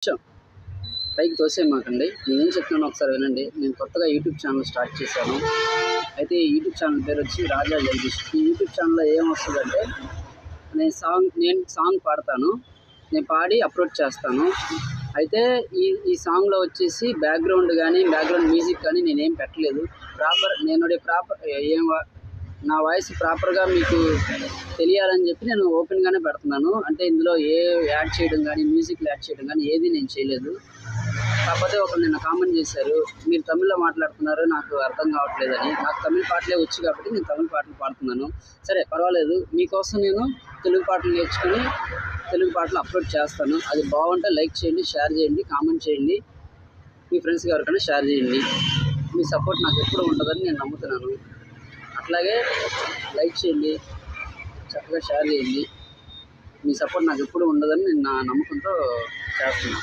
కొంచెం పైకి తోసేయమాకండి. నేనేం చెప్తున్నానో ఒకసారి వినండి. నేను కొత్తగా యూట్యూబ్ ఛానల్ స్టార్ట్ చేశాను. అయితే ఈ యూట్యూబ్ ఛానల్ పేరు వచ్చి రాజా జగదీష్. ఈ యూట్యూబ్ ఛానల్‌లో ఏమొస్తదంటే నేను సాంగ్ పాడతాను. నేను పాడి అప్‌లోడ్ చేస్తాను. అయితే ఈ సాంగ్‌లో వచ్చేసి బ్యాక్‌గ్రౌండ్ మ్యూజిక్ కానీ నేనేం పెట్టలేదు. ప్రాపర్ నా వాయిస్ ప్రాపర్‌గా మీకు తెలియాలని చెప్పి నేను ఓపెన్‌గానే పెడుతున్నాను. అంటే ఇందులో మ్యూజిక్‌లు యాడ్ చేయడం గానీ ఏది నేను చేయలేదు. కాకపోతే ఒకరు నిన్న కామెంట్ చేశారు, మీరు తమిళ్‌లో మాట్లాడుతున్నారు, నాకు అర్థం కావట్లేదని. నాకు తమిళ్ పాటలే వచ్చు కాబట్టి నేను తమిళ్ పాటలు పాడుతున్నాను. సరే పర్వాలేదు, మీకోసం నేను తెలుగు పాటలు నేర్చుకొని తెలుగు పాటలు అప్‌లోడ్ చేస్తాను. అది బాగుంటే లైక్ చేయండి, షేర్ చేయండి, కామెంట్ చేయండి. మీ ఫ్రెండ్స్‌కి ఎవరికైనా షేర్ చేయండి. మీ సపోర్ట్ నాకు ఎప్పుడూ ఉంటుందని నేను నమ్ముతున్నాను. అట్లాగే లైక్ చేయండి, చక్కగా షేర్ చేయండి. మీ సపోర్ట్ నాకు ఎప్పుడూ ఉండదని నేను నా నమ్మకంతో చేస్తున్నాను.